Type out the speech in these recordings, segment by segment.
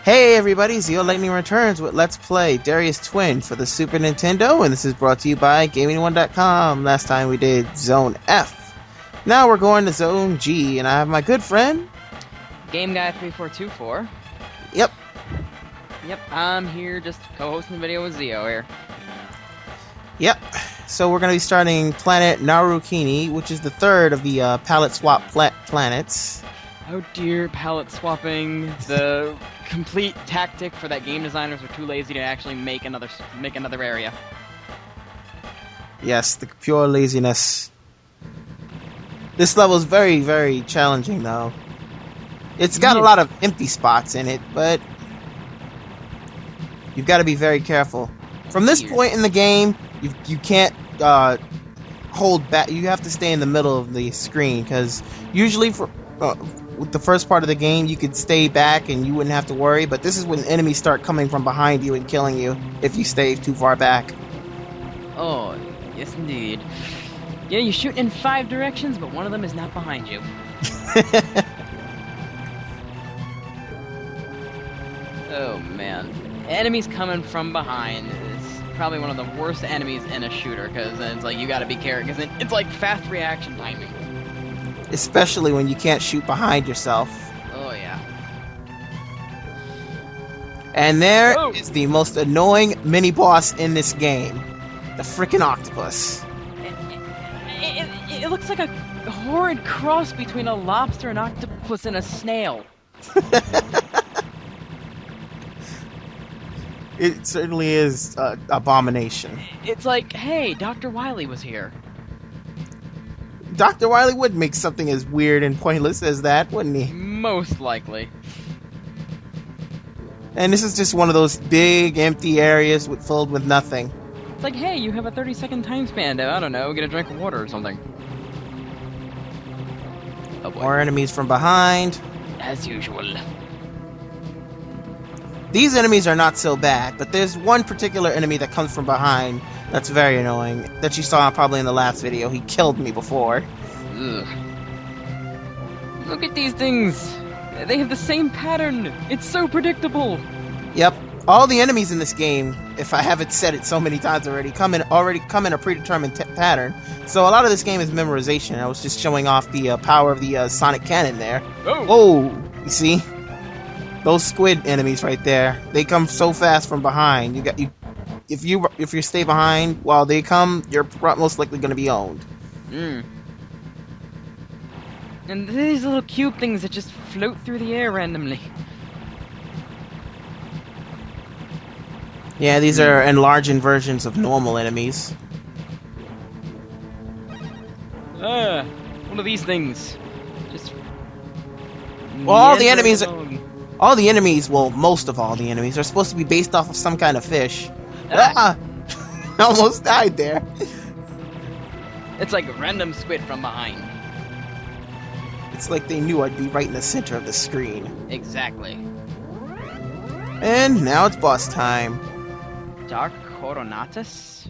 Hey everybody, ZeoLightning returns with Let's Play Darius Twin for the Super Nintendo, and this is brought to you by Gaming1.com. Last time we did Zone F. Now we're going to Zone G, and I have my good friend... GameGuy3424. Yep. Yep, I'm here just co-hosting the video with Zeo here. Yep. So we're going to be starting Planet Narukini, which is the third of the palette swap planets. Oh dear, palette swapping. The complete tactic for that game designers were too lazy to actually make another area. Yes, the pure laziness. This level is very, very challenging, though. It's got a lot of empty spots in it, but you've got to be very careful. From this point in the game, you can't hold back. You have to stay in the middle of the screen, because usually for with the first part of the game, you could stay back and you wouldn't have to worry, but this is when enemies start coming from behind you and killing you if you stay too far back. Oh, yes indeed. Yeah, you shoot in 5 directions, but one of them is not behind you. Oh man. Enemies coming from behind is probably one of the worst enemies in a shooter, because it's like you gotta be careful, because it's like fast reaction timing. Especially when you can't shoot behind yourself. Oh yeah. And there is the most annoying mini-boss in this game. The frickin' octopus. It looks like a horrid cross between a lobster, an octopus, and a snail. It certainly is an abomination. It's like, hey, Dr. Wily was here. Dr. Wily would make something as weird and pointless as that, wouldn't he? Most likely. And this is just one of those big, empty areas filled with nothing. It's like, hey, you have a 30-second time span to, I don't know, get a drink of water or something. Oh boy. More enemies from behind. As usual. These enemies are not so bad, but there's one particular enemy that comes from behind that's very annoying, that you saw probably in the last video. He killed me before. Ugh. Look at these things! They have the same pattern! It's so predictable! Yep. All the enemies in this game, if I haven't said it so many times already, come in a predetermined pattern. So a lot of this game is memorization. I was just showing off the power of the sonic cannon there. Oh! Whoa! You see? Those squid enemies right there, they come so fast from behind. If you stay behind while they come, you're most likely going to be owned. Mm. And these little cube things that just float through the air randomly. Yeah, these are enlarged versions of normal enemies. What are these things? Just... Well, all the enemies... All the enemies, well, most of all the enemies, are supposed to be based off of some kind of fish. Ah! I almost died there. It's like random squid from behind. It's like they knew I'd be right in the center of the screen. Exactly. And now it's boss time. Dark Coronatus.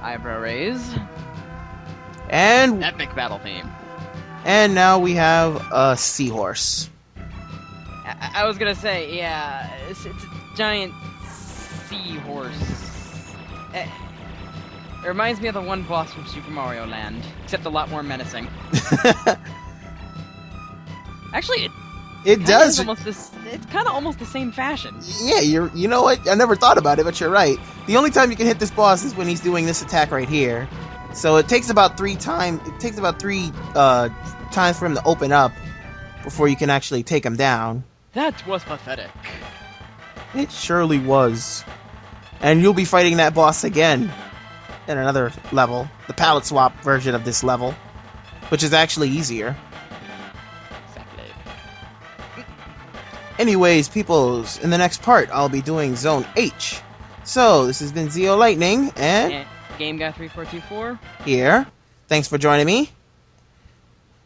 Eyebrow raise. And... Epic battle theme. And now we have a seahorse. I was gonna say, yeah, it's a giant seahorse. It reminds me of the one boss from Super Mario Land, except a lot more menacing. Actually, it does. It's kind of almost the same fashion. Yeah, you know what? I never thought about it, but you're right. The only time you can hit this boss is when he's doing this attack right here. So it takes about 3 times. It takes about 3 times for him to open up before you can actually take him down. That was pathetic. It surely was. And you'll be fighting that boss again in another level, the palette swap version of this level, which is actually easier. Exactly. Anyways, peoples, in the next part, I'll be doing Zone H. So this has been ZeoLightning and GameGuy3424 here. Thanks for joining me.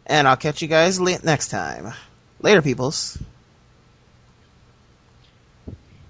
And I'll catch you guys next time. Later, peoples.